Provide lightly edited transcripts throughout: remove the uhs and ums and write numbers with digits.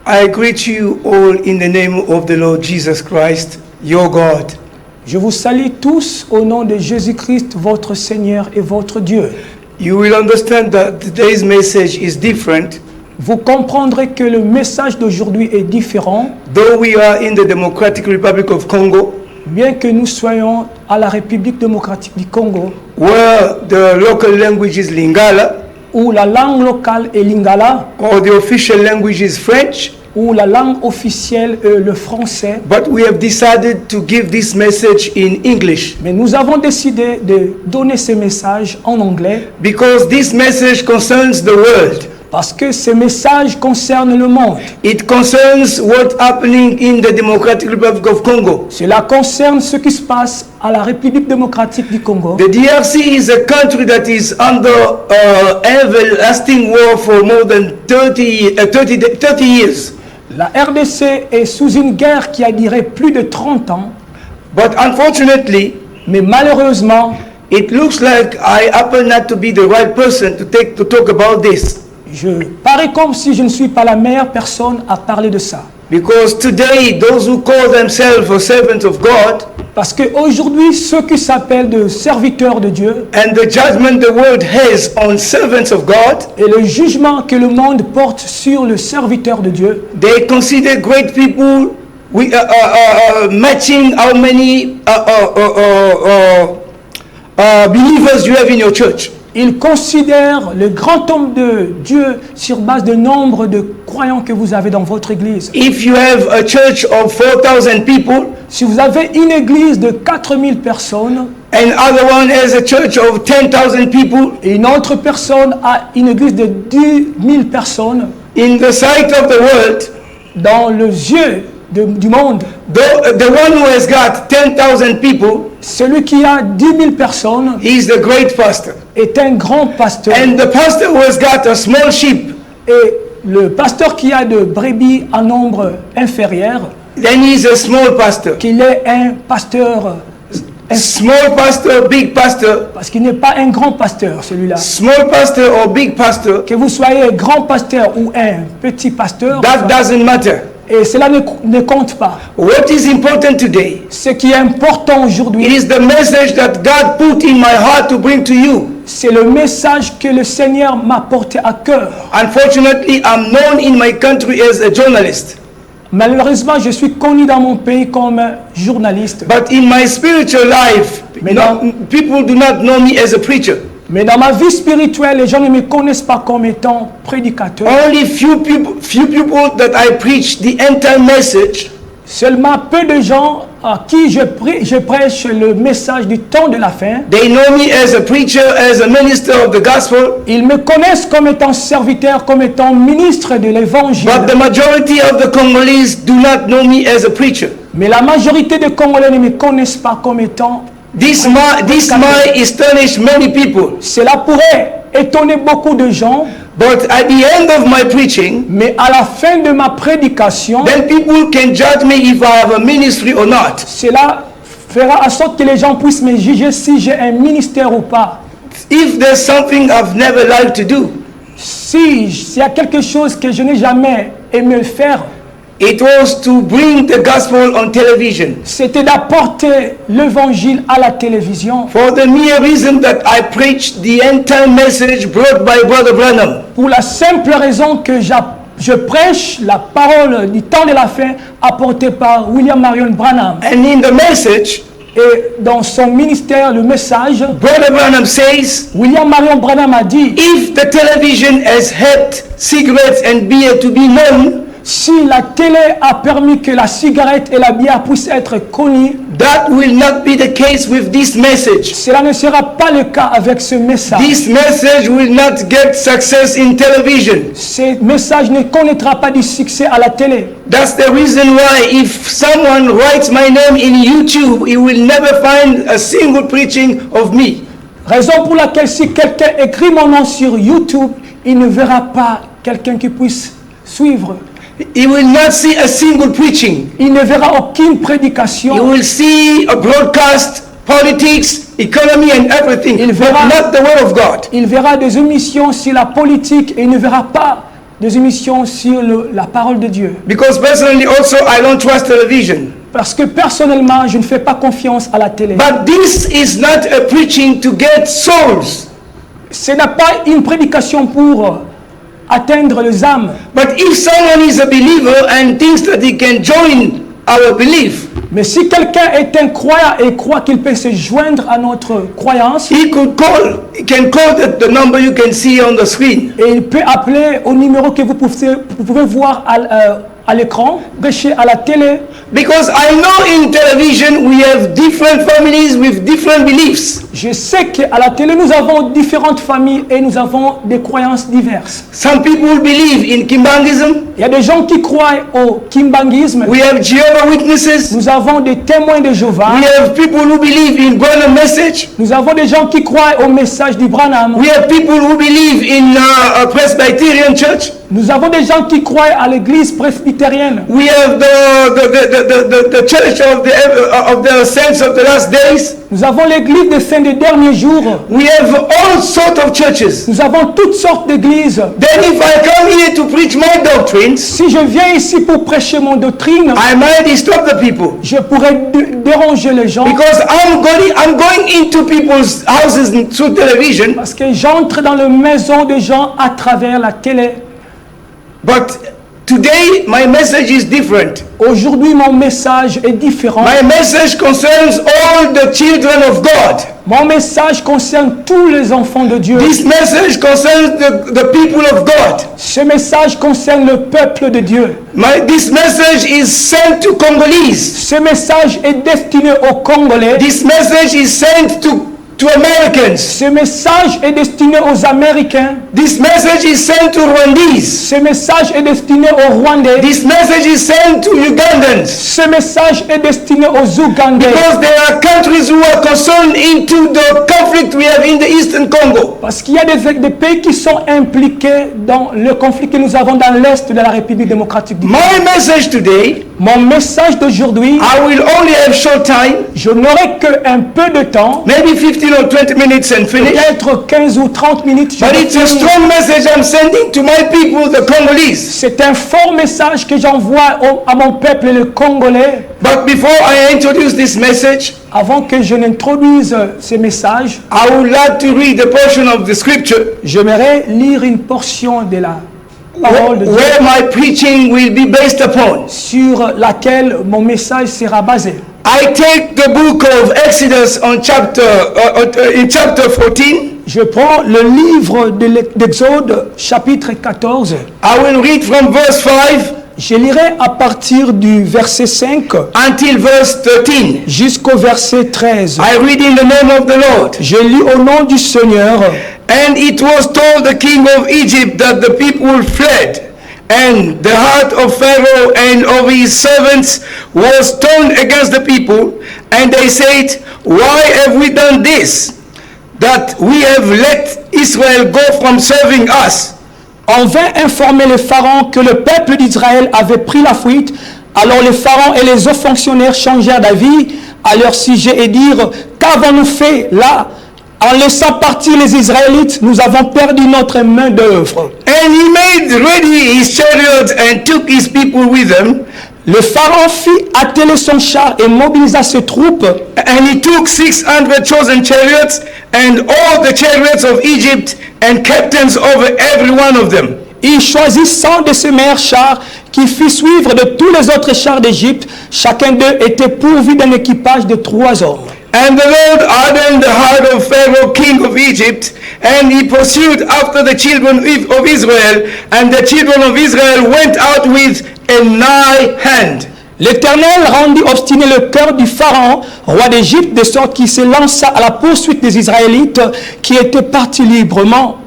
I greet you all in the name of the Lord Jesus Christ, your God. Je vous salue tous au nom de Jésus-Christ, votre Seigneur et votre Dieu. You will understand that today's message is different. Vous comprendrez que le message d'aujourd'hui est différent, Though we are in the Democratic Republic of Congo, bien que nous soyons à la République démocratique du Congo, where the local language is Lingala, où la langue locale est Lingala, or the official language is French, où la langue officielle est le français. but we have decided to give this message in English Mais nous avons décidé de donner ce message en anglais because this message concerns the world. parce que ce message concerne le monde. It concerns what's happening in the Democratic Republic of Congo. Cela concerne ce qui se passe à la République démocratique du Congo. The DRC is a country that is under everlasting war for more than 30 years. La RDC est sous une guerre qui a duré plus de 30 ans, But unfortunately, mais malheureusement, it looks like I happen not to be the right person to talk about this. je parais comme si je ne suis pas la meilleure personne à parler de ça. Because today, those who call themselves servants of God Parce qu'aujourd'hui, ceux qui s'appellent de serviteurs de Dieu and the judgment the world has on servants of God, et le jugement que le monde porte sur le serviteur de Dieu, they consider great people matching how many believers you have in your church. ils considèrent le grand homme de Dieu sur base du nombre de croyants que vous avez dans votre église. If you have a church of 4,000 people Si vous avez une église de 4000 personnes and other one has a church of 10,000 people, et une autre personne a une église de 10 000 personnes, in the sight of the world, dans les yeux du monde, the one who has got 10,000 people, celui qui a 10 000 personnes he's the great pastor. est un grand pasteur. And the pastor who has got a small sheep, Et le pasteur qui a de brebis en nombre inférieur, then he's a small pastor. qu'il est un pasteur, Small pastor, big pastor, parce qu'il n'est pas un grand pasteur celui-là. small pastor or big pastor, Que vous soyez un grand pasteur ou un petit pasteur, that doesn't matter. et cela ne compte pas. What is important today, Ce qui est important it aujourd'hui, is the message that God put in my heart to bring to you. c'est le message que le Seigneur m'a porté à cœur. Unfortunately, I'm known in my country as a journalist, Malheureusement, je suis connu dans mon pays comme journaliste, but in my spiritual life, people do not know me as a preacher. mais dans ma vie spirituelle, les gens ne me connaissent pas comme étant prédicateur. Only few people that I preach the entire message. Seulement peu de gens à qui je prêche le message du temps de la fin. They know me as a preacher, as a minister of the gospel, Ils me connaissent comme étant serviteur, comme étant ministre de l'évangile. but the majority of the Congolese do not know me as a preacher. Mais la majorité des Congolais ne me connaissent pas comme étant. This might astonish many people, Cela pourrait étonner beaucoup de gens, but at the end of my preaching, mais à la fin de ma prédication, then people can judge me if I have a ministry or not. cela fera en sorte que les gens puissent me juger si j'ai un ministère ou pas. If there's something I've never liked to do, S'il y a quelque chose que je n'ai jamais aimé faire, it was to bring the gospel on television. c'était d'apporter l'évangile à la télévision For the mere reason that I preached the entire message brought by Brother Branham. pour la simple raison que je prêche la parole du temps de la fin apportée par William Marion Branham. And in the message, Et dans son ministère, le message, Brother Branham says, William Marion Branham a dit, if the television has helped cigarettes and beer to be known, si la télé a permis que la cigarette et la bière puissent être connues, that will not be the case with this message. cela ne sera pas le cas avec ce message. This message will not get success in television. Ce message ne connaîtra pas du succès à la télé. That's the reason why if someone writes my name in YouTube, he will never find a single preaching of me. Raison pour laquelle si quelqu'un écrit mon nom sur YouTube, il ne verra pas quelqu'un qui puisse suivre. He will not see a single preaching. Il ne verra aucune He prédication. will see a broadcast, politics, economy and everything, Il but verra- not the word of God. Il verra des émissions sur la politique et il ne verra pas des émissions sur la parole de Dieu. Because personally also I don't trust television. Parce que personnellement, je ne fais pas confiance à la télé. But this is not a preaching to get souls. Ce n'est pas une prédication pour atteindre les âmes. But if someone is a believer and thinks that he can join our belief, Mais si quelqu'un est un croyant et croit qu'il peut se joindre à notre croyance, he can call the number you can see on the screen. et il peut appeler au numéro que vous pouvez voir à l'écran, prêcher à la télé. Because I know in television we have different families with different beliefs. Je sais qu'à la télé, nous avons différentes familles et nous avons des croyances diverses. Some people believe in Kimbangism. Il y a des gens qui croient au kimbangisme. We have Jehovah's Witnesses. Nous avons des témoins de Jéhovah. We have people who believe in Branham message. Nous avons des gens qui croient au message du Branham. We have people who believe in a Presbyterian church. Nous avons des gens qui croient à l'église presbytérienne. We have the church of the saints of the last days. Nous avons l'église des saints des derniers jours. We have all sorts of churches. Nous avons toutes sortes d'églises. Then if I come here to preach my doctrines, Si je viens ici pour prêcher mon doctrine, I might disturb the people. je pourrais déranger les gens. Because I'm going into people's houses through television. Parce que j'entre dans les maisons des gens à travers la télé. But today my message is different. Aujourd'hui, mon message est différent. My message concerns all the children of God. Mon message concerne tous les enfants de Dieu. This message concerns the people of God. Ce message concerne le peuple de Dieu. This message is sent to Congolese. Ce message est destiné aux Congolais. This message is sent to Americans. Ce message est destiné aux Américains. This message is sent to Rwandese. Ce message est destiné aux Rwandais. This message is sent to Ugandans. Ce message est destiné aux Ougandais. Because there are countries who are concerned into the conflict we have in the Eastern Congo. Parce qu'il y a des pays qui sont impliqués dans le conflit que nous avons dans l'Est de la République démocratique du Congo. My message today, Mon message d'aujourd'hui, I will only have short time, je n'aurai qu'un peu de temps, maybe 15 or 20 minutes and finish. peut-être 15 ou 30 minutes. je But vais it's a finir. strong message I'm sending to my people, the Congolese. C'est un fort message que j'envoie à mon peuple, le Congolais. But before I introduce this message, Avant que je n'introduise ce message, I would like to read a portion of the scripture j'aimerais lire une portion de la parole de Dieu where my preaching will be based upon. sur laquelle mon message sera basé. I take the book of Exodus in chapter 14. Je prends le livre d'Exode, chapitre 14. I will read from verse 5 Je lirai à partir du verset 5 until verse 13. jusqu'au verset 13. I read in the name of the Lord. Je lis au nom du Seigneur. And it was told the king of Egypt that the people fled, and the heart of Pharaoh and of his servants was turned against the people, and they said, why have we done this, that we have let Israel go from serving us? On vint informer le pharaon que le peuple d'Israël avait pris la fuite. Alors le pharaon et les hauts fonctionnaires changèrent d'avis à leur sujet et dirent, qu'avons-nous fait là? En laissant partir les Israélites, nous avons perdu notre main d'œuvre. And he made ready his chariots and took his people with him. Le pharaon fit atteler son char et mobilisa ses troupes. And he took 600 chosen chariots and all the chariots of Egypt and captains over every one of them. Il choisit 100 de ses meilleurs chars qui fit suivre de tous les autres chars d'Égypte. Chacun d'eux était pourvu d'un équipage de 3 hommes. And the Lord hardened the heart of Pharaoh, king of Egypt, and he pursued after the children of Israel, and the children of Israel went out with a nigh hand. L'Éternel rendit obstiné le cœur du Pharaon, roi d'Égypte, de sorte qu'il se lança à la poursuite des Israélites qui étaient partis librement.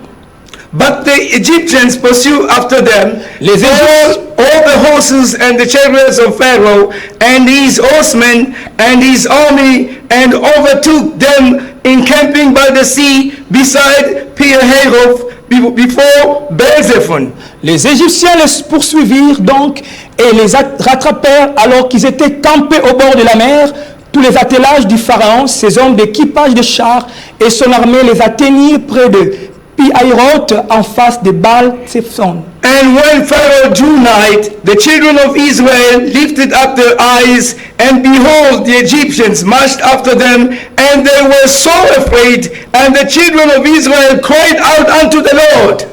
But the Egyptians pursued after them, Les all the horses and the chariots of Pharaoh, and his horsemen and his army, and overtook them encamping by the sea beside Pi-hahiroth before Baal-zephon. Les Égyptiens les poursuivirent donc et les rattrapèrent alors qu'ils étaient campés au bord de la mer. Tous les attelages du Pharaon, ses hommes d'équipage de chars et son armée les atteignirent près de Pi-Hahiroth en face de Baal-Zephon. And when Pharaoh drew nigh, the children of Israel lifted up their eyes, and behold, the Egyptians marched after them, and they were so afraid, and the children of Israel cried out unto the Lord.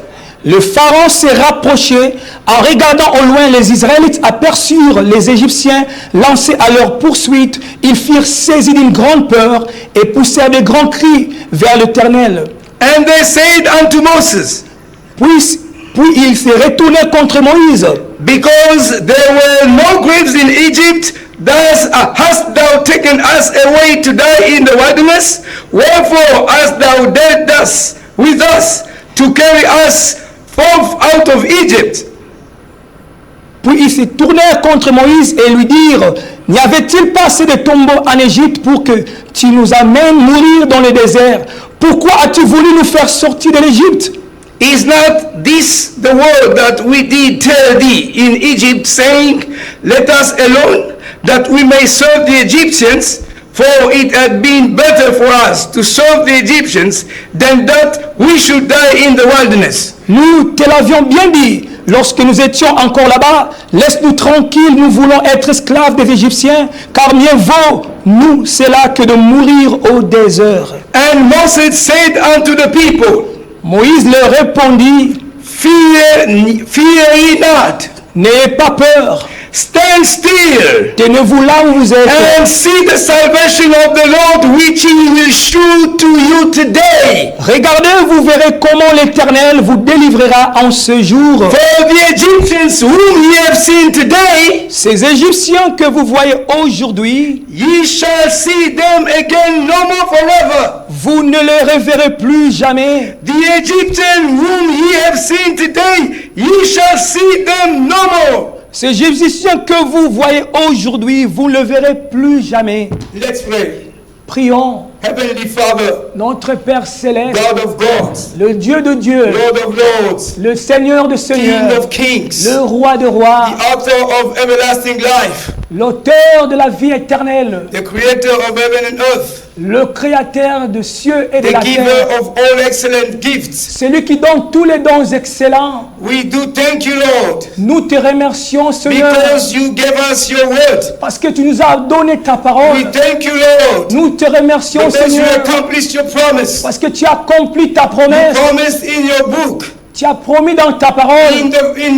Le Pharaon s'est rapproché. En regardant au loin, les Israélites aperçurent les Égyptiens lancés à leur poursuite. Ils furent saisis d'une grande peur et poussèrent de grands cris vers l'Éternel. And they said unto Moses, Puis ils se retournèrent contre Moïse. Because there were no graves in Egypt, thus hast thou taken us away to die in the wilderness? Wherefore hast thou dealt thus with us to carry us forth out of Egypt? Puis ils se tournèrent contre Moïse et lui dirent, n'y avait-il pas assez de tombeaux en Égypte pour que tu nous amènes mourir dans le désert? Pourquoi as-tu voulu nous faire sortir de l'Égypte? Is not this the word that we did tell thee in Egypt, saying, Let us alone, that we may serve the Egyptians? For it had been better for us to serve the Egyptians than that we should die in the wilderness. Nous te l'avions bien dit lorsque nous étions encore là-bas. Laisse-nous tranquilles, nous voulons être esclaves des Égyptiens, car mieux vaut nous cela que de mourir au désert. And Moses said unto the people, Moïse leur répondit, Fear ye not, n'ayez pas peur, stand still, tenez-vous là où vous êtes, and see the salvation of the Lord which he will shew to you today. regardez, vous verrez comment l'Éternel vous délivrera en ce jour. For the Egyptians whom ye have seen today, Ces Égyptiens que vous voyez aujourd'hui, ye shall see them again no more forever. vous ne les reverrez plus jamais. The Egyptians whom ye have seen today, ye shall see them no more. Ces Égyptiens que vous voyez aujourd'hui, vous ne le verrez plus jamais. Let's pray. Prions. Heavenly Father, Notre Père céleste, God of gods, le Dieu de Dieu, Lord of lords, le Seigneur de King seigneurs, of kings, le Roi de rois, the author of everlasting life, l'auteur de la vie éternelle, the creator of heaven and earth, le Créateur de cieux et de la the giver terre, of all excellent gifts. celui qui donne tous les dons excellents. We do thank you, Lord, Nous te remercions, Seigneur, because you gave us your word. parce que tu nous as donné ta We parole. thank you, Lord, Nous te remercions, because you Seigneur, accomplished your promise. parce que tu as accompli ta promesse. Promised in your book, Tu as promis dans ta parole, in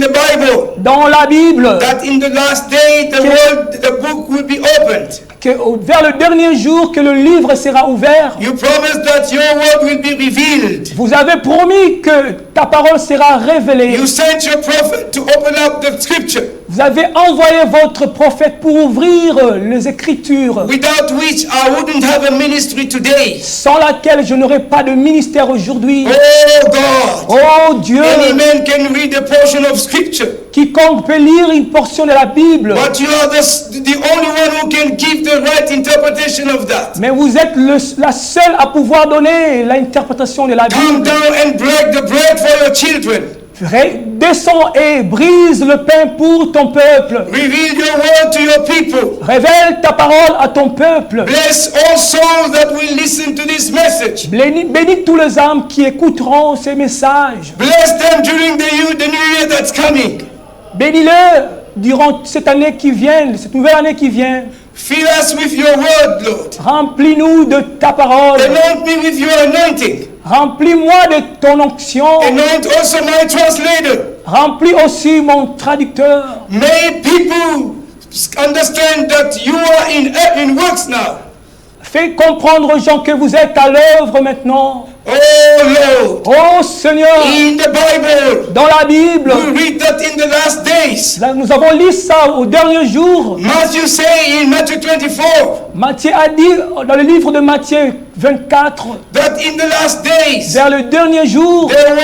the Bible, dans la Bible, that in the last day the book will be opened. que vers le dernier jour que le livre sera ouvert. You promised that your word will be revealed. Vous avez promis que ta parole sera révélée. You sent your prophet to open up the scripture, Vous avez envoyé votre prophète pour ouvrir les Écritures, without which I wouldn't have a ministry today. sans laquelle je n'aurais pas de ministère aujourd'hui. Oh God, Oh Dieu, any man can read a portion of scripture, quiconque peut lire une portion de la Bible, but you are the only one who can give the right interpretation of that. mais vous êtes la seule à pouvoir donner l'interprétation de la Come Bible. down and break the bread for your children. Descends et brise le pain pour ton peuple. Reveal your word to your people. Révèle ta parole à ton peuple. Bless all souls that will listen to this message. Bénis tous les âmes qui écouteront ces messages. Bless them during the new year that's coming. Bénis-les durant cette année qui vient, cette nouvelle année qui vient. Fill us with your word, Lord. Remplis-nous de ta parole. Anoint me with your anointing. Remplis-moi de ton onction. Anoint also my translator. Remplis aussi mon traducteur. May people understand that you are in works now. Fais comprendre aux gens que vous êtes à l'œuvre maintenant. Oh Lord, Oh Seigneur, in the Bible, dans la Bible, we read that in the last days. là, nous avons lu ça au dernier jour. Matthew say in Matthew 24 Matthieu a dit dans le livre de Matthieu 24, that in the last days vers le dernier jour, there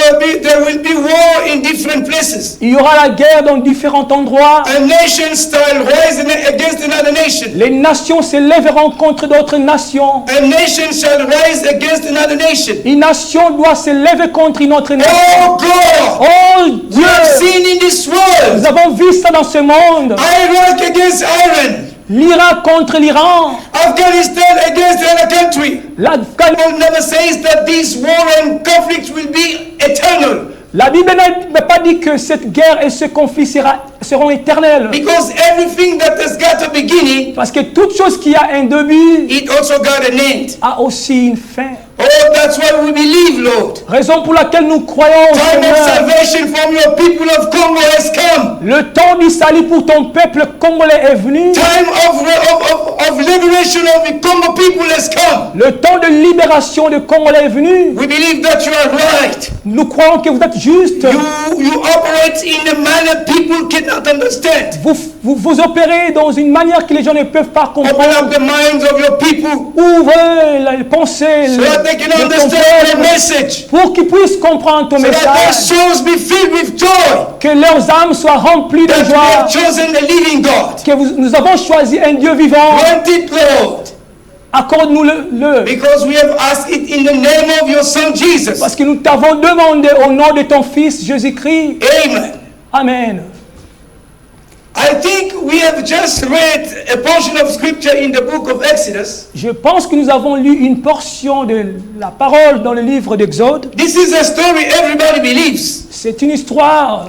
will be war in different places. il y aura la guerre dans différents endroits. A nation shall rise against another nation. Les nations se lèveront contre d'autres nations. A nation shall rise against another nation. Une nation doit se lever contre une autre nation. Oh God, Oh we Dieu, have seen in this nous world avons vu ça dans ce monde. iron against iron. l'Irak contre l'Iran, Afghanistan against another country. l'Afghanistan. Bible never says that these war and conflicts will be eternal. La Bible n'a pas dit que cette guerre et ce conflit seront éternels. Because everything that has got a beginning, Parce que toute chose qui a un début it also got an end. a aussi une fin. Oh, that's why we believe, Lord. Raison pour laquelle nous croyons au Time of Seigneur. salvation from your people of Congo has come. Le temps du salut pour ton peuple congolais est venu. Time of liberation of the Congo people has come. Le temps de libération des Congolais est venu. We believe that you are right. Nous croyons que vous êtes juste. You operate in a manner people cannot understand. Vous opérez dans une manière que les gens ne peuvent pas Open up comprendre. the minds of your people Ouvrez les pensées so that they can de ton understand your peuple message. pour qu'ils puissent comprendre ton So that their message. souls be filled with joy. Que leurs âmes soient remplies de That we joie. have chosen the living God. Que nous avons choisi un Dieu vivant. Grant it, Lord. Accorde-nous-le. Because we have asked it in the name of your Son Jesus. Parce que nous t'avons demandé au nom de ton Fils Jésus-Christ. Amen. Amen. I think we have just read a portion of scripture in the book of Exodus. Je pense que nous avons lu une portion de la parole dans le livre d'Exode. This is a story everybody believes. C'est une histoire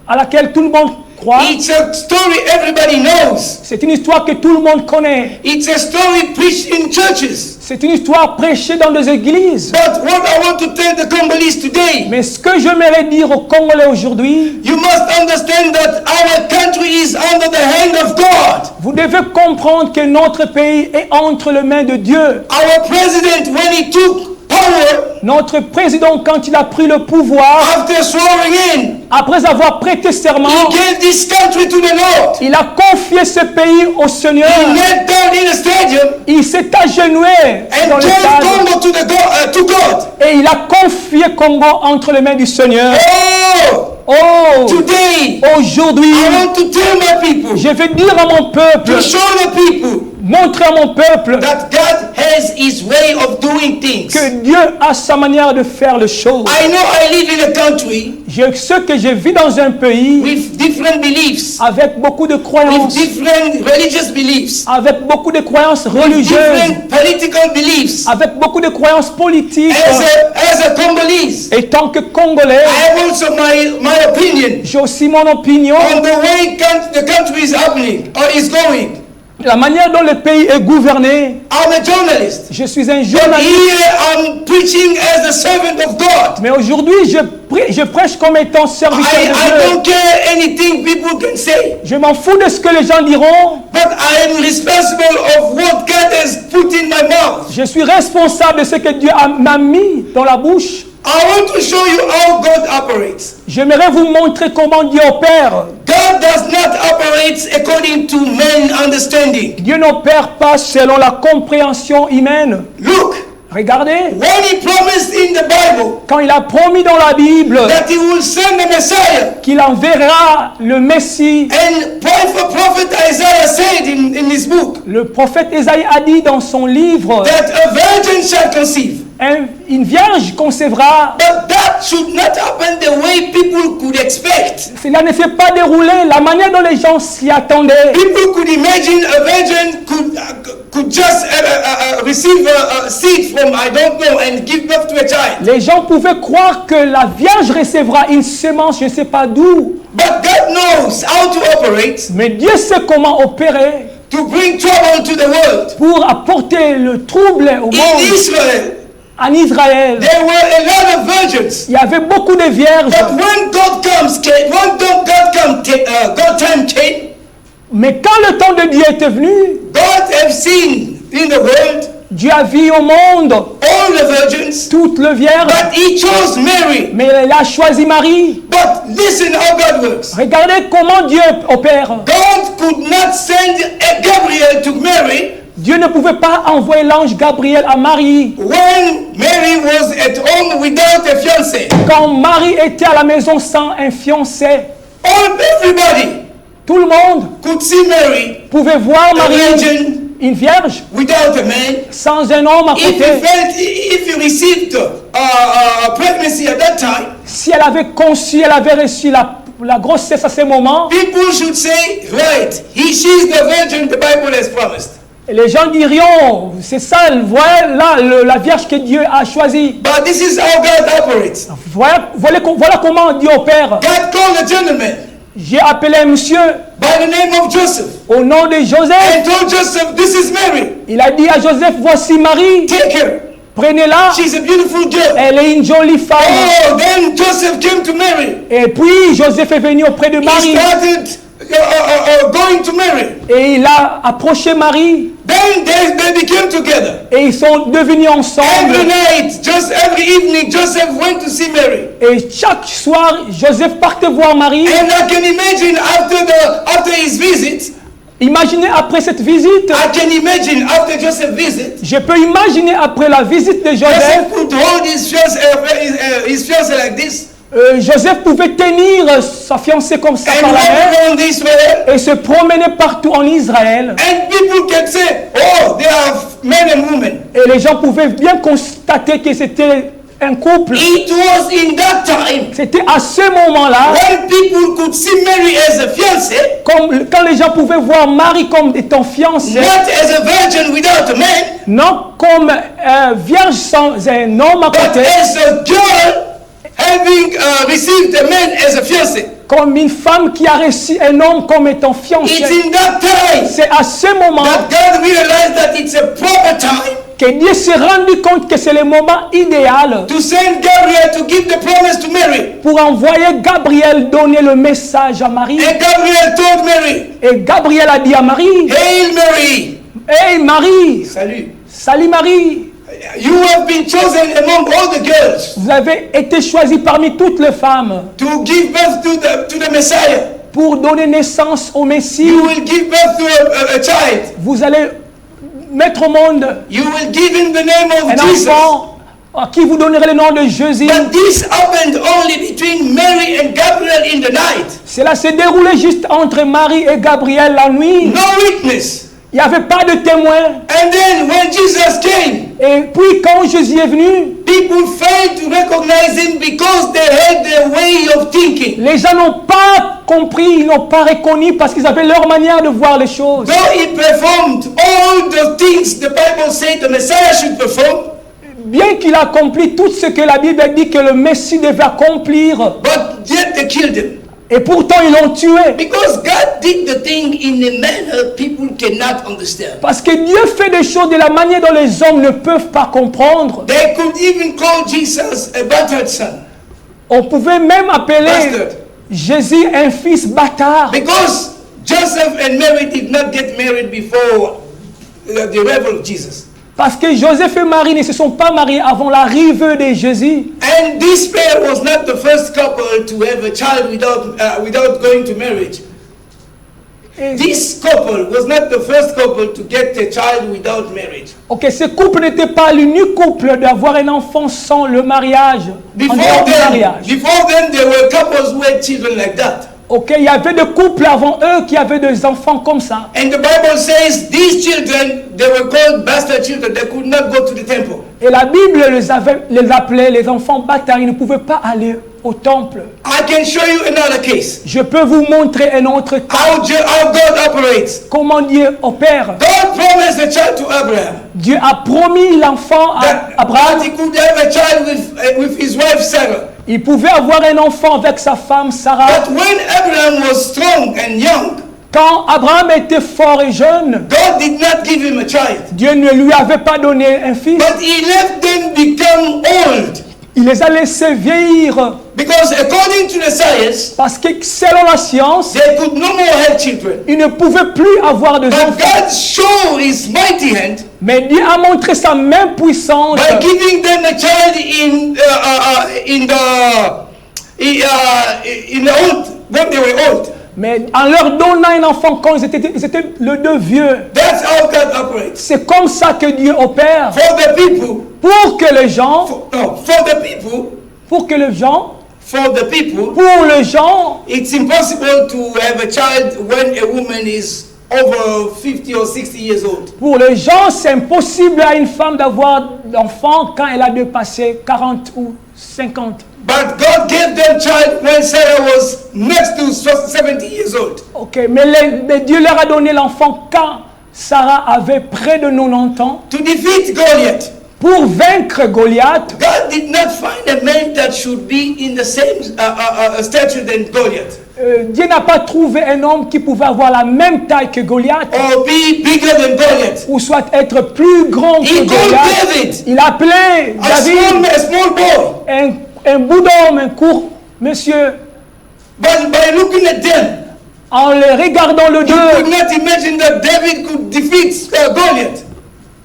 à laquelle tout le monde croit. It's a story everybody knows. C'est une histoire que tout le monde connaît. It's a story preached in churches. C'est une histoire prêchée dans des églises. But what I want to tell the Congolese today, Mais ce que j'aimerais dire aux Congolais aujourd'hui, you must understand that our country is under the hand of God. vous devez comprendre que notre pays est entre les mains de Dieu. Our president, when he took power, Notre président, quand il a pris le pouvoir, after swearing in, après avoir prêté serment, he gave this country to the Lord. il a confié ce pays au Seigneur. He knelt down in a stadium Il s'est agenouillé dans and le gave stade Congo to God. et il a confié Congo entre les mains du Seigneur. Oh, Oh, today aujourd'hui, I want to tell my people, je vais dire à mon peuple, to show the people montrer à mon peuple that God has His way of doing things. que Dieu a sa manière de faire les choses. I know I live in a country Je sais que je vis dans un pays with different beliefs, avec beaucoup de with croyances, different religious beliefs, avec beaucoup de croyances with religieuses, different political beliefs. avec beaucoup de croyances politiques. As a Congolese, Et tant que Congolais, I have also my opinion j'ai aussi mon opinion. on the way the country is happening or is going. La manière dont le pays est gouverné. I'm a journalist. Je suis un But journaliste. here I'm preaching as a servant of God. Mais aujourd'hui, je prêche comme étant serviteur I de Dieu. don't care anything people can say. Je m'en fous de ce que les gens diront. But I am responsible of what God has put in my mouth. Je suis responsable de ce que Dieu m'a mis dans la bouche. I want to show you how God operates. J'aimerais vous montrer comment Dieu opère. God does not operate according to man's understanding. Dieu n'opère pas selon la compréhension humaine. Look, Regardez, when He promised in the Bible quand il a promis dans la Bible that He will send the Messiah, qu'il enverra le Messie, and Prophet Isaiah said in his book le prophète Ésaïe a dit dans son livre, that a virgin shall conceive. une vierge concevra. But that should not happen the way people could expect. Cela ne s'est pas déroulé la manière dont les gens s'y attendaient. People could imagine a virgin could just receive a seed from I don't know and give birth to a child. Les gens pouvaient croire que la vierge recevra une semence, je ne sais pas d'où. But God knows how to operate Mais Dieu sait comment opérer to bring trouble to the world. pour apporter le trouble au In monde. Israel, En Israël, there were a lot of virgins. il y avait beaucoup de vierges. But when God time came, Mais quand le temps de Dieu était venu, God have seen in the world Dieu a vu au monde all the virgins, toutes les vierges. but He chose Mary. Mais il a choisi Marie. But listen how God works. Regardez comment Dieu opère. God could not send a Gabriel to Mary Dieu ne pouvait pas envoyer l'ange Gabriel à Marie. when Mary was at home without a fiancé. Quand Marie était à la maison sans un fiancé, Everybody tout le monde could see Mary, pouvait voir a Marie, virgin, une vierge, without a man. sans un homme à côté. If you received pregnancy at that time, Si elle avait conçu, elle avait reçu la grossesse à ce moment, people should say, right, she's the virgin the Bible has promised. les gens diriont, c'est ça, voilà la Vierge que Dieu a choisie. But this is how God operates. Voilà comment Dieu opère. God called a gentleman J'ai appelé un monsieur by the name of Joseph au nom de Joseph. and told Joseph, this is Mary. Il a dit à Joseph, voici Marie, Take her. prenez-la, She's a beautiful girl. elle est une jolie femme. Oh, then Joseph came to Mary. Et puis Joseph est venu auprès de He Marie started going to Mary. et il a approché Marie Then they became together. et ils sont devenus ensemble. Every night, just every evening, Joseph went to see Mary. Et chaque soir, Joseph partait voir Marie. And I can imagine after his visit, Imaginez après cette visite, I can imagine after Joseph's visit, je peux imaginer après la visite de Joseph, Joseph could hold his fiancé like this Joseph pouvait tenir sa fiancée comme ça and par la walk main around Israel. et se promener partout en Israël. And people can say, oh, they are men and women. Et les gens pouvaient bien constater que c'était un couple. It was in that time C'était à ce moment-là, when people could see Mary as a fiancé, comme, quand les gens pouvaient voir Marie comme étant fiancée, not as a virgin without a man, non comme vierge sans un homme à but côté, as a girl having received a man as a fiancé. comme une femme qui a reçu un homme comme étant It's fiancé. in that time C'est à ce moment that God realized that it's a proper time que Dieu s'est rendu compte que c'est le moment idéal to send Gabriel to give the promise to Mary. pour envoyer Gabriel donner le message à Marie. And Gabriel told Mary, Et Gabriel a dit à Marie, Hail Mary, hey Marie, salut. salut Marie, You have been chosen among all the girls vous avez été choisie parmi toutes les femmes to give birth to the Messiah. pour donner naissance au Messie. You will give birth to a child. Vous allez mettre au monde You will give him the name of un Jesus. enfant à qui vous donnerez le nom de Jésus. But this happened only between Mary and Gabriel in the night. Cela s'est déroulé juste entre Marie et Gabriel la nuit. No witness. Il n'y avait pas de témoin. And then when Jesus came, Et puis quand Jésus est venu, people failed to recognize him because they had their way of thinking. les gens n'ont pas compris, ils n'ont pas reconnu parce qu'ils avaient leur manière de voir les choses. Though he performed all the things the Bible said the Messiah should perform, Bien qu'il a accompli tout ce que la Bible dit que le Messie devait accomplir, but yet they killed him. et pourtant ils l'ont tué. Because God did the thing in a manner people cannot understand. Parce que Dieu fait des choses de la manière dont les hommes ne peuvent pas comprendre. They could even call Jesus a bastard son. On pouvait même appeler Bastard. Jésus un fils bâtard. Because Joseph and Mary did not get married before the arrival of Jesus. Parce que Joseph et Marie ne se sont pas mariés avant l'arrivée de Jésus. And this pair was not the first couple to have a child without going to marriage. Et- This couple was not the first couple to get a child without marriage. Ok, ce couple n'était pas l'unique couple d'avoir un enfant sans le mariage. En dehors du mariage. Before then, there were couples who had children like that. Ok, il y avait des couples avant eux qui avaient des enfants comme ça. And the Bible says these children, they were called bastard children. They could not go to the temple. Et la Bible les appelait les enfants bâtards. Ils ne pouvaient pas aller au temple. I can show you another case. Je peux vous montrer un autre cas. How God operates. Comment Dieu opère. God promised a child to Abraham. Dieu a promis l'enfant à That Abraham. he could have a child with his wife Sarah. Il pouvait avoir un enfant avec sa femme Sarah. But when Abraham was strong and young, Quand Abraham était fort et jeune, God did not give him a child. Dieu ne lui avait pas donné un fils. But he let them become old. Il les a laissés vieillir Because according to the science, parce que selon la science, they could no more have children. ils ne pouvaient plus avoir de But enfants. God showed his mighty hand Mais Dieu a montré sa main puissante by giving them a child in the old, when they were old. mais en leur donnant un enfant quand ils étaient le deux vieux. That's how God operates. C'est comme ça que Dieu opère. For the people, Pour que les gens, for the people, pour les gens, it's impossible to have a child when a woman is over 50 or 60 years old. pour les gens, c'est impossible à une femme d'avoir d'enfants quand elle a dépassé 40 ou 50 But God gave them child when Sarah was next to 70 years old. Ok, mais Dieu leur a donné l'enfant quand Sarah avait près de 90 ans To defeat Goliath, pour vaincre Goliath. God did not find a man that should be in the same stature than Goliath. Dieu n'a pas trouvé un homme qui pouvait avoir la même taille que Goliath Or be bigger than Goliath. ou soit être plus grand que He called Goliath. David Il appelait David a small boy. un bout d'homme, un court monsieur. But by looking at them, En les regardant le you deux, could not imagine that David could defeat Goliath.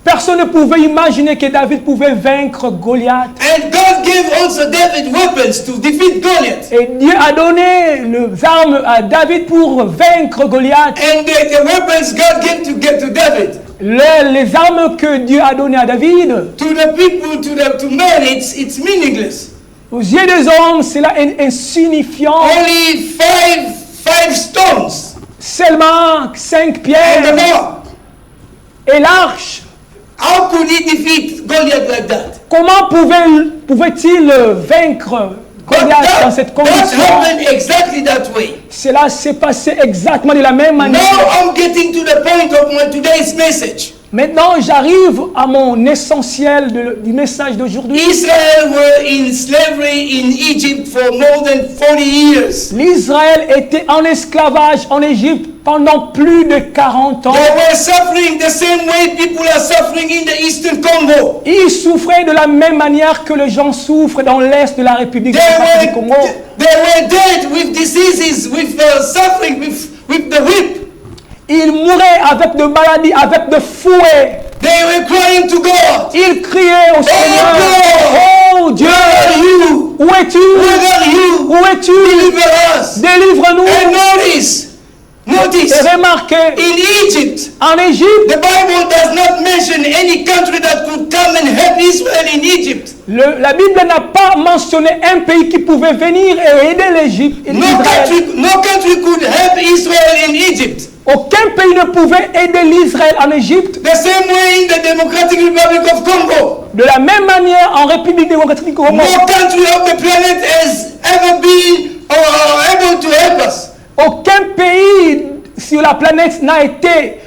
personne ne pouvait imaginer que David pouvait vaincre Goliath. And God gave also David weapons to defeat Goliath. Et Dieu a donné les armes à David pour vaincre Goliath. And the weapons God gave to David. Les armes que Dieu a données à David, To the people, to men, it's meaningless. aux yeux des hommes, cela est insignifiant. Only five stones Seulement 5 and the pierres more. et l'arche. How could he defeat Goliath like that? Comment pouvait-il vaincre But Goliath dans cette that condition? happened exactly that way. Cela s'est passé exactement de la même Now manière. I'm getting to the point of my today's message. Maintenant, j'arrive à mon essentiel du message d'aujourd'hui. Israel were in slavery in Egypt for more than 40 years. L'Israël était en esclavage en Égypte pendant plus de 40 ans. They were suffering the same way people are suffering in the Eastern Congo. Ils souffraient de la même manière que les gens souffrent dans l'est de la République démocratique du Congo. They were dead with diseases, with suffering, with the whip. Ils mouraient avec de maladies, avec de fouets. They were crying to God. Ils criaient au Seigneur. Oh Dieu, Where are you? où es-tu? Where are you? Où es-tu? Deliver us. Délivre-nous. And notice, Et remarquez, in Egypt, en Égypte, the Bible does not mention any country that could come and help Israel in Egypt. la Bible n'a pas mentionné un pays qui pouvait venir et aider l'Égypte. No country could help Israel in Egypt. Aucun pays ne pouvait aider l'Israël en Égypte. The same way in the Democratic Republic of Congo. De la même manière, en République démocratique du Congo, No country of the planet has ever been able to help us. aucun pays sur la planète n'a été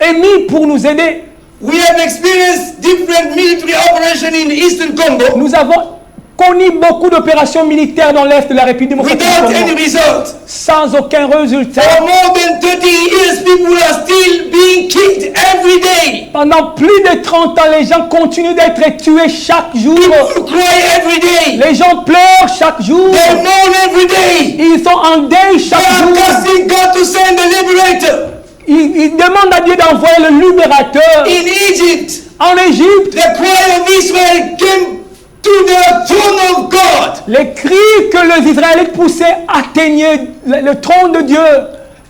émis pour nous aider. We have experienced different military operations in Eastern Congo Nous avons connu beaucoup d'opérations militaires dans l'Est de la République démocratique without du any Congo, result. sans aucun résultat. For more than 30 years, people are still being killed every day. Pendant plus de 30 ans, les gens continuent d'être tués chaque jour. People cry every day. Les gens pleurent chaque jour. They mourn every day. Ils sont en deuil They chaque are jour. asking God to send a liberator. Ils demandent à Dieu d'envoyer le libérateur. In Egypt, En Égypte, the cry of Israel came to the throne of God. les cris que les Israélites poussaient atteignaient le trône de Dieu.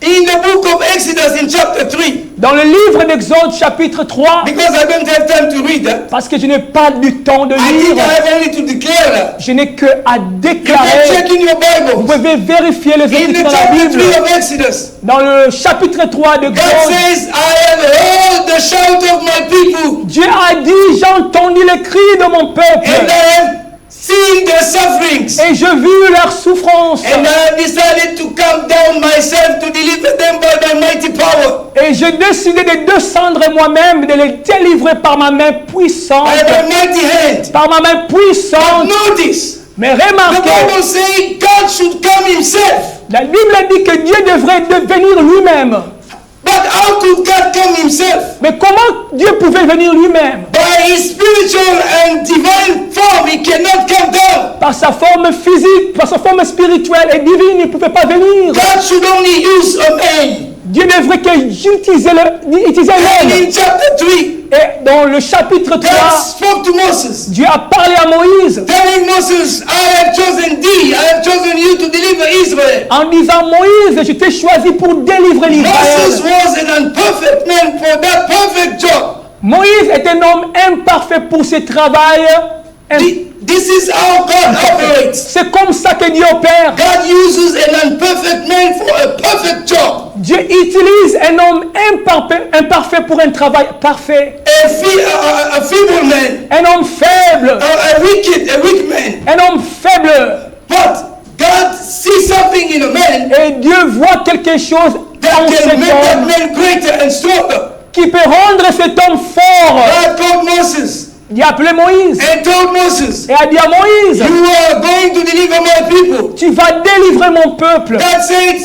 In the book of Exodus in chapter 3, Dans le livre d'Exode chapitre 3, because I don't have time to read that, parce que je n'ai pas du temps de I think lire, I have only to declare that. je n'ai que à You can déclarer. check in your Vous Bible. pouvez vérifier les In the écritures dans la chapter Bible. 3 of Exodus, Dans le chapitre 3 de God Exode, says, I have heard the shout of my people, Dieu a dit, j'ai entendu les cris de mon and peuple I have seen their sufferings, et je vis leur souffrance. and I have decided to come down myself to deliver them by my mighty power. Et j'ai décidé de descendre moi-même, de les délivrer par ma main puissante. By my mighty hand. Par ma main puissante. Notice, Mais the remarquez, Bible says God should come himself. la Bible dit que Dieu devrait devenir lui-même. But how could God come himself? Mais comment Dieu pouvait venir lui-même? By his spiritual and divine form, he cannot come down. Par sa forme physique, par sa forme spirituelle et divine, il ne pouvait pas venir. God should only use a man. Dieu devrait utiliser And l'homme. in chapter 3, Et dans le chapitre God 3, spoke to Moses, Dieu a parlé à Moïse telling Moses, I have chosen thee, I have chosen you to deliver Israel. en disant, Moïse, je t'ai choisi pour délivrer Moses l'Israël. was an imperfect man for that perfect job. Moïse est un homme imparfait pour ce travail. This is how God operates. C'est comme ça que Dieu opère. God uses an imperfect man for a perfect job. Dieu utilise un homme imparfait pour un travail parfait. A feeble man, Un homme faible. a weak man, Un homme faible. But God sees something in a man Et Dieu voit quelque chose that en cet can make that homme man greater and stronger. qui peut rendre cet homme fort. God called Moses Il a appelé Moïse and told Moses, et a dit à Moïse, you are going to deliver my people. tu vas délivrer mon peuple. God said,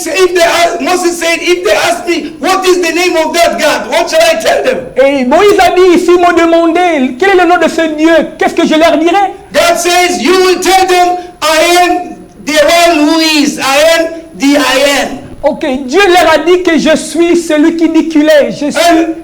Moses said, if they ask me, what is the name of that God? What shall I tell them? Et Moïse a dit, s'ils m'ont demandé quel est le nom de ce Dieu, qu'est-ce que je leur dirai? God says, you will tell them, I am the one who is, I am the I am. Ok, Dieu leur a dit que je suis celui qui dit qu'il est, je suis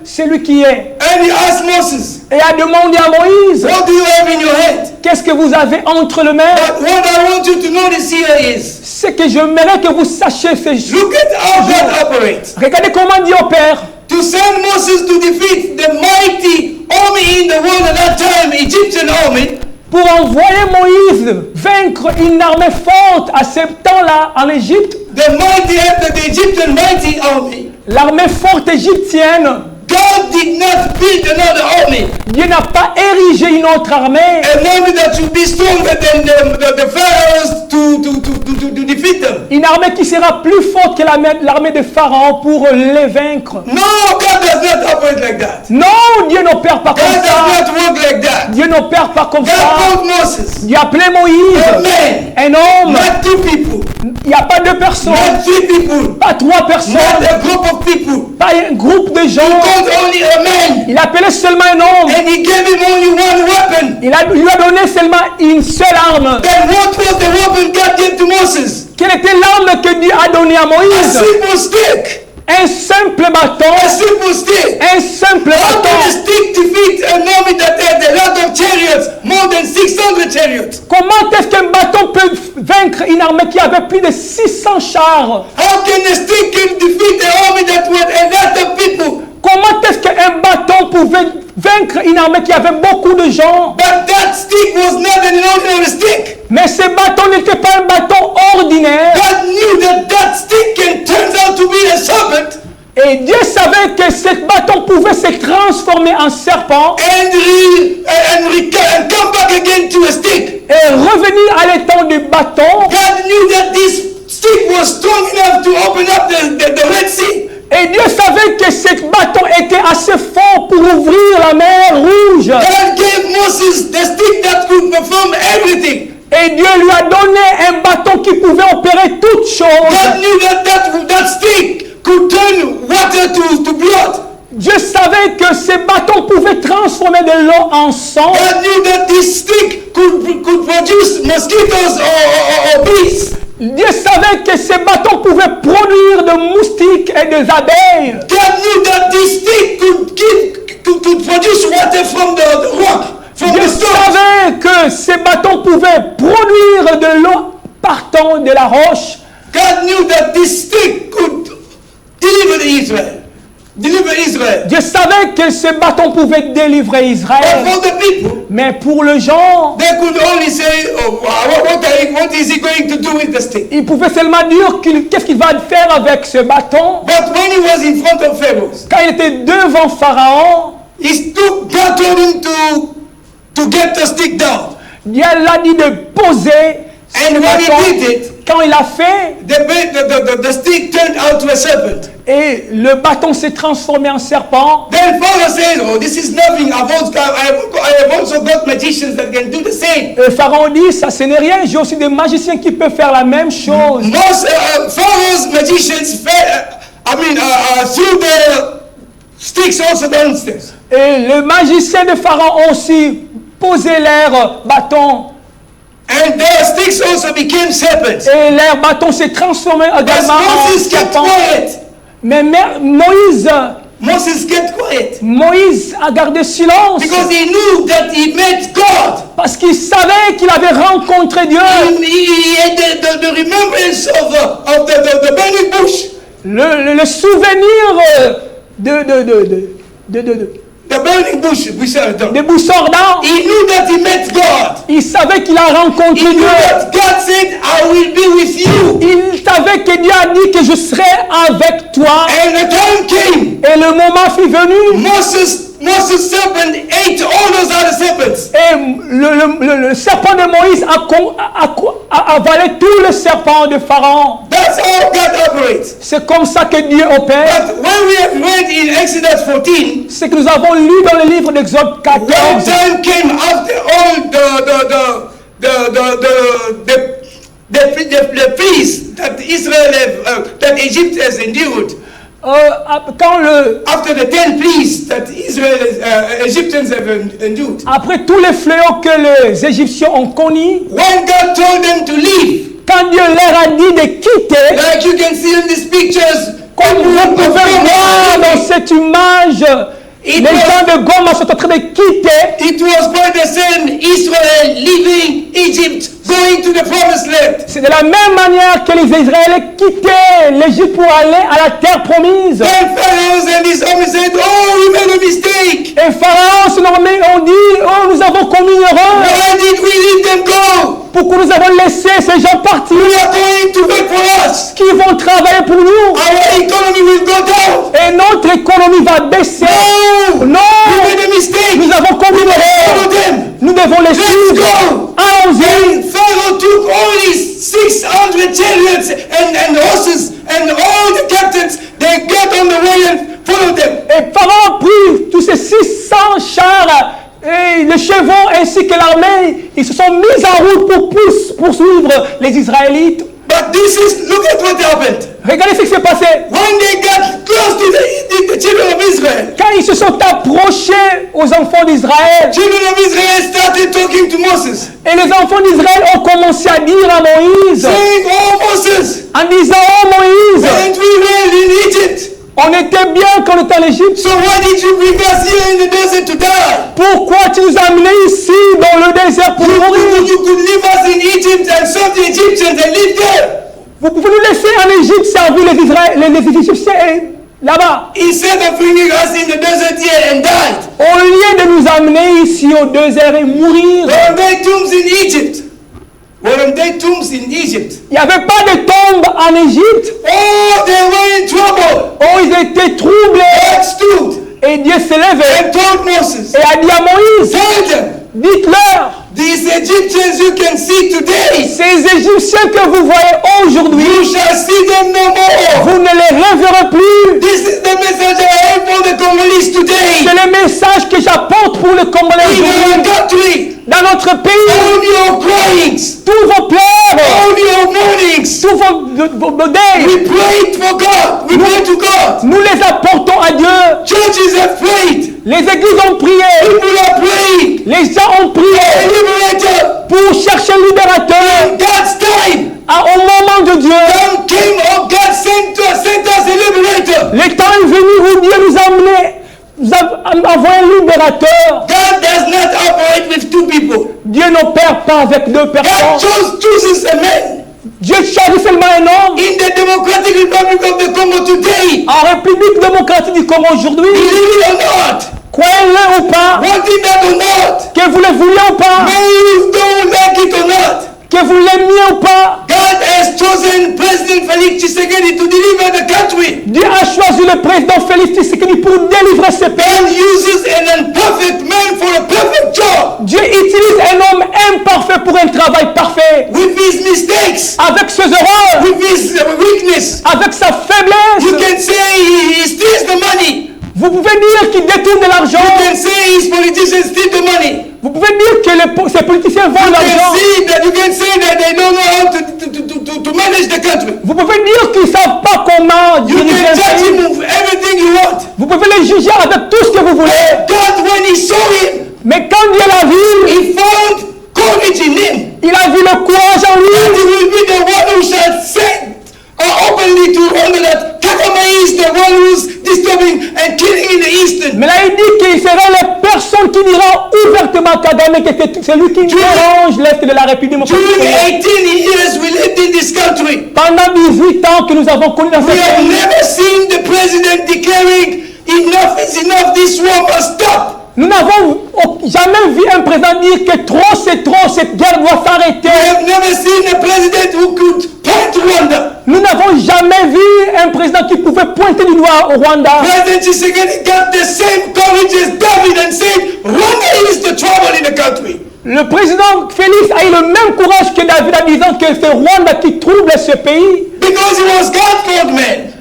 celui qui est. And he asked Moses, Et a demandé à Moïse, what do you have in your hand? qu'est-ce que vous avez entre les mains? But what I want you to notice here is, Ce que j'aimerais que vous sachiez ces choses. look at how God operates. Regardez comment Dieu opère. To send Moses to defeat the mighty army in the world at that time, Egyptian army, Pour envoyer Moïse vaincre une armée forte à ce temps-là en Égypte, the Egyptian mighty army, l'armée forte égyptienne, God did not build another army. Dieu n'a pas érigé une autre armée. An army that should be stronger than the pharaohs to defeat them. Une armée qui sera plus forte que l'armée de Pharaon pour les vaincre. No, God does not operate like that. Non, Dieu n'opère pas God comme does ça. not work like that. Dieu n'opère pas comme God ça. called Moses, Dieu a appelé a Moïse, man, un homme. not two people, Il n'y a pas deux personnes, not three people, pas trois personnes, not a group of people. pas un groupe de He gens. called only a man, Il a appelé seulement un homme. and he gave him only one weapon. Lui a donné seulement une seule arme. Then what was the weapon God gave to Moses? Quelle était l'arme que Dieu a donnée à A Moïse? simple stick. Un simple bâton. A simple stick. Un simple How can a bâton. stick defeat an army that had a lot of chariots, more than 600 chariots? Comment est-ce qu'un bâton peut vaincre une armée qui avait plus de 600 chars? How can a stick can defeat an army that had a lot of people? Comment est-ce qu'un bâton pouvait vaincre une armée qui avait beaucoup de gens? But that stick was not an ordinary stick. Mais ce bâton n'était pas un bâton ordinaire. God knew that that stick can turn out to be a serpent Et Dieu savait que ce bâton pouvait se transformer en serpent and come back again to a stick. et revenir à l'état du bâton. God knew that this stick was strong enough to open up the Red Sea. Et Dieu savait que ce bâton était assez fort pour ouvrir la mer Rouge. God gave Moses the stick that could perform everything. Et Dieu lui a donné un bâton qui pouvait opérer toutes choses. God knew that stick could turn water to blood. Dieu savait que ce bâton pouvait transformer de l'eau en sang. God knew that this stick could produce mosquitoes or bees. Dieu savait que ce bâton pouvait produire des moustiques et des abeilles. God knew that this stick could produce water from the rock, from Dieu the stone. savait que ce bâton pouvait produire de l'eau partant de la roche. God knew that this stick could deliver Israel. Dieu savait que ce bâton pouvait délivrer But Israël. for the people, Mais pour les gens, they could only say, oh, what is he going to do with the stick? ils pouvaient seulement dire qu'est-ce qu'il va faire avec ce bâton. But when he was in front of Pharaoh, Quand il était devant Pharaon, God told him to get the stick down. Dieu l'a dit de poser ce And when he bâton. did it, Quand il a fait, the stick turned out to a serpent. et le bâton s'est transformé en serpent. Then Pharaoh says, oh, this is nothing. I have also got magicians that can do the same. Et Pharaon dit, ça ce n'est rien, j'ai aussi des magiciens qui peuvent faire la même chose. Most Pharaoh's magicians threw their sticks also downstairs. Et les magiciens de Pharaon ont aussi posé leur bâton. And their sticks also became serpents. Et leur bâton s'est transformé But également en Moses kept serpent. quiet. Mais Moses kept quiet. Moïse a gardé silence. Because he knew that he met God. Parce qu'il savait qu'il avait rencontré Dieu. He had the remembrance of the burning bush. Le souvenir The burning bush, we said it. des buissons ardents. He knew that he met God. Il savait qu'il a rencontré He knew Dieu. that God said, I will be with you. Il savait que Dieu a dit que je serai avec toi. And the time came. Et le moment fut venu. Moses Moses' serpent ate all those other serpents. Et le serpent de Moïse a avalé tous les serpents de Pharaon. That's how God operates. C'est comme ça que Dieu opère. But when we have read in Exodus 14, C'est que nous avons lu dans le livre d'Exode when 14. time came after all the peace that that Egypt has endured, after the 10 pleas that Egyptians have endured, Après tous les fléaux que les Égyptiens ont connus, when God told them to leave, quand Dieu leur a dit de quitter, like you can see in these pictures, comme vous pouvez voir dans cette image, les gens de Goma sont en train de quitter. it was by the same Israel leaving Egypt, going to the promised land. C'est de la même manière que les Israéliens quittaient l'Égypte pour aller à la terre promise. Then Pharaoh and his army said, "Oh, we made a mistake. Et Pharaon se nommait, on dit, oh, nous avons commis une erreur. Why did we let them go? Pourquoi nous avons laissé ces gens partir They are going to work for us. qui vont travailler pour nous? Our economy will go down. Et notre économie va baisser. No, Non, we made a mistake. nous avons commis une Follow erreur. them." Nous devons les Let's suivre. go. Allons-y. And Pharaoh took all his 600 chariots and horses and all the captains. They got on the way and followed them. Et Pharaon prit tous ces 600 chars et les chevaux ainsi que l'armée. Ils se sont mis en route pour poursuivre les Israélites. But look at what happened. Regardez ce qui s'est passé. When they got close to the children of Israel, Quand ils se sont approchés aux enfants d'Israël, children of Israel started talking to Moses, et les enfants d'Israël ont commencé à dire à Moïse, saying, "Oh Moses, en disant, oh Moïse, weren't we well in Egypt? on était bien quand on était en Égypte. So why did you bring us here in the desert to die? Pourquoi tu nous as amenés ici dans le désert pour mourir? You could leave us in Egypt and serve the Egyptians and live there. Vous pouvez nous laisser en Égypte servir les Égyptiens là-bas. Instead of bringing us in the desert here and died. Au lieu de nous amener ici au désert et mourir, Weren't they tombs in Egypt? Weren't they tombs in Egypt? il n'y avait pas de tombe en Égypte. Oh, they were in trouble. Oh, ils étaient troublés. God stood Et Dieu s'est levé and told Moses, et a dit à Moïse, "Tell them, dites-leur, these Egyptians you can see today, ces Égyptiens que vous voyez aujourd'hui, you shall see them no more. vous ne les reverrez plus. This is the message I have for the Congolese today. C'est le message que j'apporte pour le Congolais In our aujourd'hui. country, Dans notre pays, all your cryings, tous vos pleurs, all your mournings, tous vos deuils, we prayed for God. We prayed to God. nous les apportons à Dieu. Churches have prayed. Les églises ont prié, People are praying. les gens ont prié A liberator. pour chercher un libérateur. In God's time, Au moment de Dieu, time came, oh God sent us a liberator. le temps est venu où Dieu nous a amené, nous a envoyé un libérateur. God does not operate with two people. Dieu n'opère pas avec deux God personnes. chooses a man. Dieu choisit seulement un homme. In the Democratic Republic of the Congo today, En République démocratique du Congo aujourd'hui, believe it or not, croyez-le ou pas, wanting that or not, que vous le vouliez ou pas, may you don't like it or not, que vous l'aimiez ou pas, God has chosen President Felix Tshisekedi to deliver the country. Dieu a choisi le président Félix Tshisekedi pour délivrer ce God pays. uses an imperfect man for a perfect job. Dieu utilise un homme imparfait pour un travail parfait. With his mistakes, Avec ses erreurs, with his weakness, avec sa you faiblesse, can say he steals the money. vous pouvez dire qu'il détourne de l'argent. You can say his politicians steal the money. Vous pouvez dire que ces politiciens volent l'argent. You can say that they don't know how to manage the country. Vous pouvez dire qu'ils ne savent pas comment You diriger can un judge pays. him of everything you want. Vous pouvez les juger avec tout ce que vous voulez. God, when he saw him, Mais quand Dieu l'a vu, he found courage in him. il a vu le courage en And lui. he will be the one who shall say openly to Rwanda that Kagame is the one who's disturbing and killing in the eastern. Mais là, il dit qu'il sera la personne qui dira ouvertement Kagame que c'est lui qui dérange l'Est de la République démocratique. During 18 years we lived in this country, Pendant 18 ans que nous avons connu dans ce we have pays, never seen the president declaring enough is enough, this war must stop. nous n'avons jamais vu un président dire que trop, cette guerre doit We s'arrêter. have never seen a president who could point Rwanda. Nous n'avons jamais vu un président qui pouvait pointer du doigt au Rwanda. President Tshisekedi got the same courage as David and said, Rwanda is the trouble in the country. Le président Félix a eu le même courage que David en disant que c'est Rwanda qui trouble ce pays. Because he was God's called man.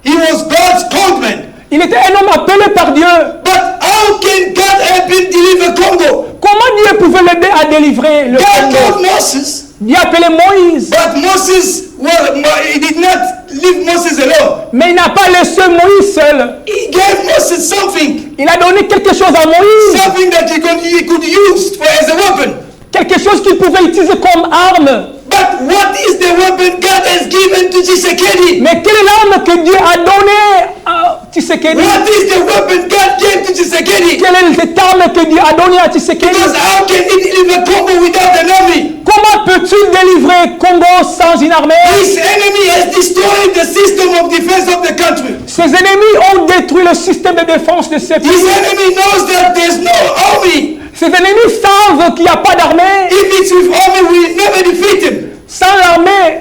He was God's called man. Il était un homme appelé par Dieu. But how can God help him deliver Congo? Comment Dieu pouvait l'aider à délivrer le God Congo? called Moses. Dieu a appelé Moïse. But Moses, well, he did not leave Moses alone. Mais il n'a pas laissé Moïse seul. He gave Moses something. Il a donné quelque chose à Moïse. Something that he could use as a weapon. Quelque chose qu'il pouvait utiliser comme arme. But what is the weapon God has given to Tshisekedi? Mais quelle est l'arme que Dieu a donnée à Tshisekedi? What is the weapon God gave to Tshisekedi? Quelle est cette arme que Dieu a donnée à Tshisekedi? Because how can he deliver Congo without an army? Comment peux-tu délivrer Congo sans une armée? His enemy has destroyed the system of defense of the country. Ses ennemis ont détruit le système de défense de ce His pays. enemy knows that there's no army. Ses ennemis savent qu'il n'y a pas d'armée. If it's with army, we'll never defeat him. Sans l'armée,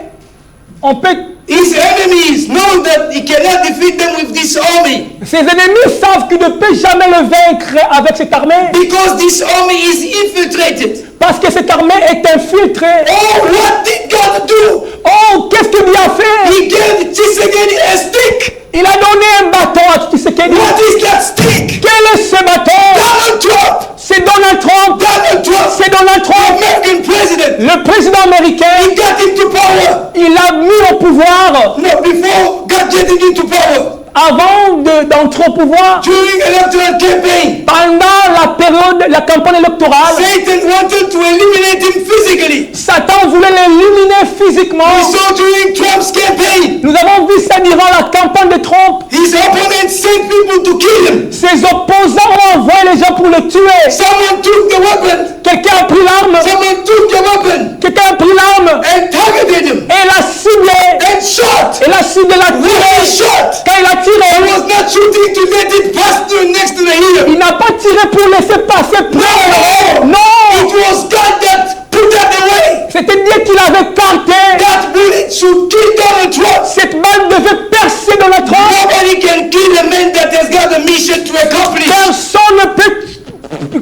on peut... His enemies know that he cannot defeat them with this army. Ses ennemis savent qu'il ne peut jamais le vaincre avec cette armée. Because this army is infiltrated. Parce que cette armée est infiltrée. Oh, what did God do? Oh, qu'est-ce que Dieu a fait? He gave Tshisekedi a stick. Il a donné un bâton à Tshisekedi. What is that stick? Quel est ce bâton? Donald Trump. C'est Donald Trump. Donald Trump. C'est Donald Trump. American president. Le président américain, He got into power. il l'a mis au pouvoir No, before God getting into power. avant d'entrer au pouvoir. During electoral campaign. Pendant la période, la campagne électorale, Satan wanted to eliminate him physically. Satan voulait l'éliminer physiquement. We saw during Trump's campaign. Nous avons vu ça durant la campagne de Trump. His opponents sent people to kill him. Ses opposants ont envoyé les gens pour le tuer. Someone took the weapon. Quelqu'un a pris l'arme. Someone took the weapon Quelqu'un a pris l'arme and targeted him et l'a ciblé. and shot. Et l'a ciblé, l'a When he tiré. shot, Quand il a he tiré, was not shooting to let it pass through next to the ear. il n'a pas tiré pour laisser passer près. No, Non, it was God that put that away. c'était Dieu qui l'avait carté. That bullet should kill Donald Trump. Cette balle devait percer dans la tronche. Nobody can kill a man that has got a mission to accomplish. Personne ne peut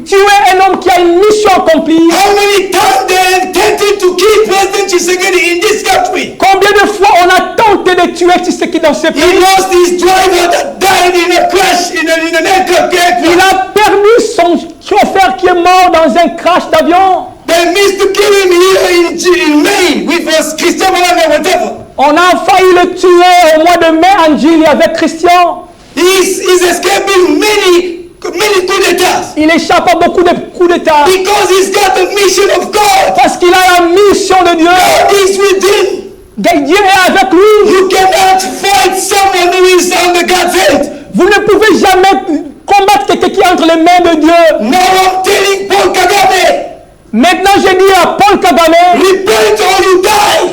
tuer un homme qui a une mission accomplie. How many times they have attempted to kill President Tshisekedi in this country? Combien de fois on a tenté de tuer Tshisekedi dans ce He pays? lost his driver that died in a crash in an aircraft. Il a perdu son chauffeur qui est mort dans un crash d'avion. They missed to kill him here in May with Christophe Olanga, whatever. On a failli le tuer au mois de mai en Juillet avec Christian. He's escaping many coups d'etat Il échappe à beaucoup de coups d'État because he's got the mission of God. parce qu'il a la mission de Dieu. God is with him. Dieu est avec lui. You cannot fight someone who is under God's hand. Vous ne pouvez jamais combattre quelqu'un qui est entre les mains de Dieu. Now I'm telling Paul Kagame, Maintenant, je dis à Paul Kagame, repent or you die.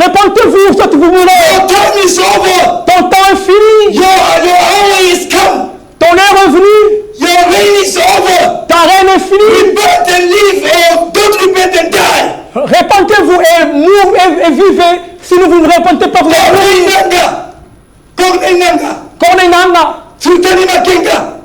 répentez-vous, soit vous mourrez. Your time is over. Ton temps est fini. Your hour is come. Ton heure est venue. Your reign is over. Ta reine est finie. Repent and live or don't repent and die. Répentez-vous et vivez. Si vous ne répentez pas, vous allez mourir. Kornenanga, Kornenanga, Sultani Makenga,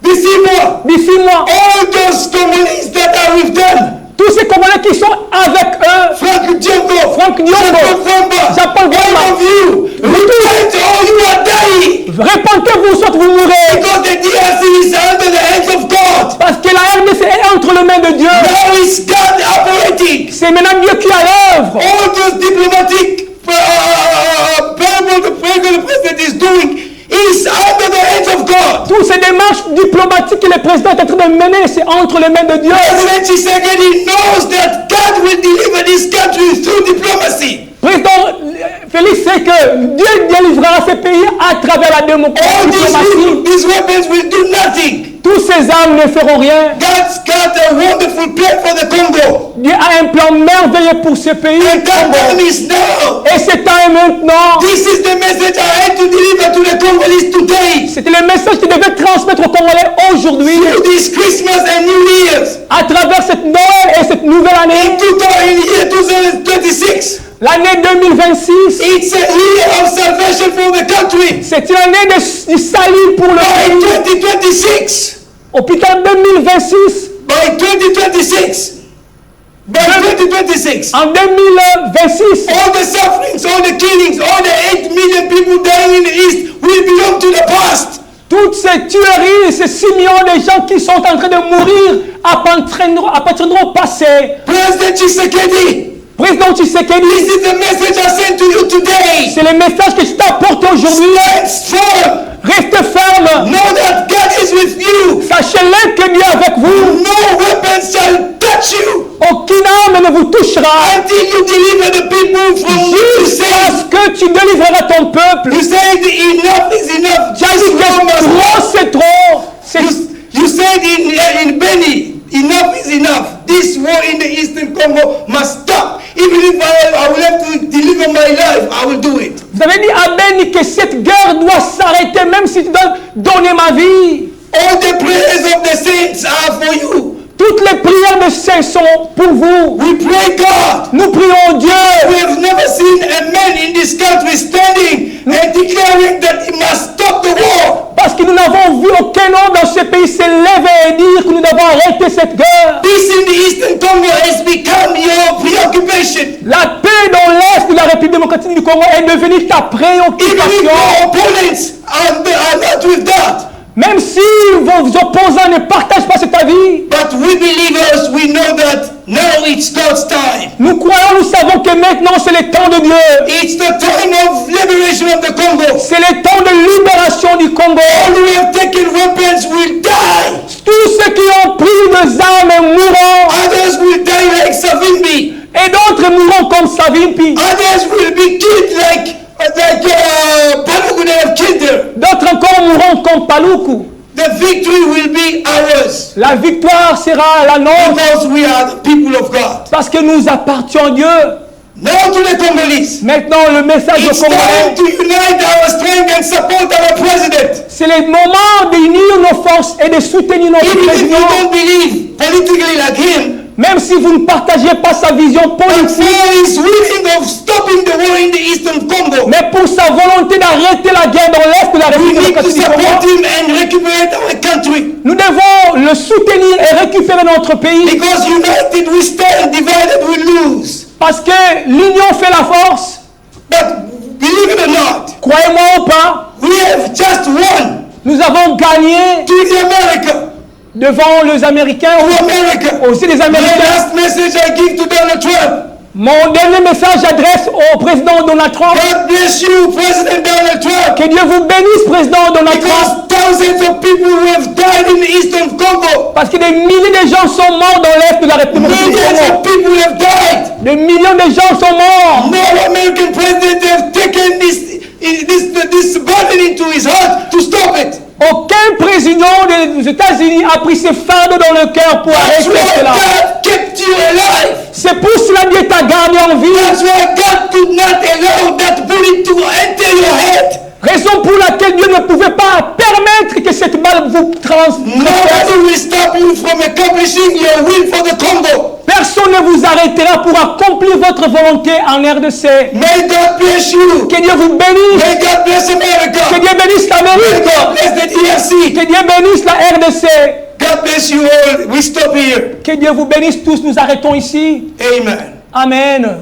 Bissimo, d'ici moi, all those communists that are with them, tous ces Congolais qui sont avec eux, Frank Diongo, Frank Diongo, Japan Japan Wamba, all of you, repent or you are dying. répentez-vous, soit vous mourrez. Because the DRC is under the hands of God. Parce que la RDC est entre les mains de Dieu. Now is God operating. C'est maintenant Dieu qui est à l'œuvre. All those diplomatic the president is doing is under the hands of God. Toutes ces démarches diplomatiques que le président est en train de mener, c'est entre les mains de Dieu. President Tshisekedi knows that God will deliver this country through diplomacy. Président Félix sait que Dieu délivrera ce pays à travers la All diplomatie. these weapons will do nothing. Tous ces armes ne feront rien. God's got a wonderful plan for the Congo. Dieu a un plan merveilleux pour ce pays. And that time is now. Et c'est temps est maintenant. This is the message I had to deliver to the Congolese today. C'était le message qu'il devait transmettre aux Congolais aujourd'hui. Through this Christmas and New Year's. À travers cette Noël et cette nouvelle année. In 2026. L'année 2026, it's a year of salvation for the country. c'est une année du salut pour le By pays. 2026, Au plus tard 2026, by 2026, by 2026, en 2026, all the sufferings, all the killings, all the 8 million people dying in the East will belong to the past. toutes ces tueries, ces 6 millions de gens qui sont en train de mourir appartiendront au passé. President Tshisekedi, Président Tshisekedi, this is the message I sent to you today. c'est le message que je t'ai apporté aujourd'hui. Stand strong. Reste ferme. Know that God is with you. Sachez-le que Dieu est avec vous. No weapon shall touch you Aucune arme ne vous touchera until you deliver the people from you jusqu'à say. ce que tu délivreras ton peuple. You said enough is enough. Tu as dit que trop c'est trop. You said in Beni, enough is enough. This war in the Eastern Congo must stop. Even if I will have to deliver my life, I will do it. Vous avez dit à Beni que cette guerre doit s'arrêter même si tu dois donner ma vie. All the prayers of the saints are for you. Toutes les prières de saints sont pour vous. We pray God. Nous prions Dieu. We have never seen a man in this country standing and declaring that he must stop the war. Parce que nous n'avons vu aucun homme dans ce pays se lever et dire que nous devons arrêter cette guerre. Peace in the Eastern Congo has become your preoccupation. La paix dans l'Est de la République démocratique du Congo est devenue ta Even if préoccupation. your opponents are not with that. Même si vos opposants ne partagent pas cet avis, But we believers, we know that now it's God's time. nous croyons, nous savons que maintenant c'est le temps de Dieu. It's the time of liberation of the Congo. C'est le temps de libération du Congo. All who have taken weapons will die. Tous ceux qui ont pris des armes mourront. Others will die like Savimbi. Et d'autres mourront comme Savimpi. Others will be killed like Paluku they have killed them. D'autres encore mourront comme Paluku. The victory will be ours La victoire sera la nôtre because we are the people of God. parce que nous appartenons à Dieu. Now to the Congolese. Maintenant, le message au It's time Congolais, to unite our strength and support our president. c'est le moment d'unir nos forces et de soutenir notre Even if you président. don't believe politically like him, Même si vous ne partagez pas sa vision but politique, he is willing of stopping the war in the Eastern Congo. mais pour sa volonté d'arrêter la guerre dans l'Est de la We République need to démocratique du support Congo, him and recuperate our country. nous devons le soutenir et récupérer notre pays Because united we stand, divided we lose. parce que l'union fait la force. But believe it or not, Croyez-moi ou pas, we have just won nous avons gagné to the America. devant les Américains, To America. aussi les The Américains. last message I give to Donald Trump. Mon dernier message j'adresse au président Donald Trump. God bless you, President Donald Trump. Que Dieu vous bénisse, président Donald Trump. Because thousands of people who have died in the Eastern Congo. Parce que des milliers de gens sont morts dans l'Est de la République du Millions Congo. of people have died. Des millions de gens sont morts. No American president have taken this burden into his heart to stop it. Aucun président des États-Unis a pris ce fardeau dans le cœur pour That's arrêter why cela. God kept you alive. C'est pour cela que Dieu t'a gardé en vie. That's why God could not allow that bullet to enter your head. Raison pour laquelle Dieu ne pouvait pas permettre que cette balle vous transperce. Nobody will stop you from accomplishing your will for the Congo. Personne ne vous arrêtera pour accomplir votre volonté en RDC. May God bless you. Que Dieu vous bénisse. May God bless Que America. Dieu bénisse May l'Amérique. God bless the DRC. Que Dieu bénisse la RDC. God bless you all. We stop here. Que Dieu vous bénisse tous. Nous arrêtons ici. Amen. Amen.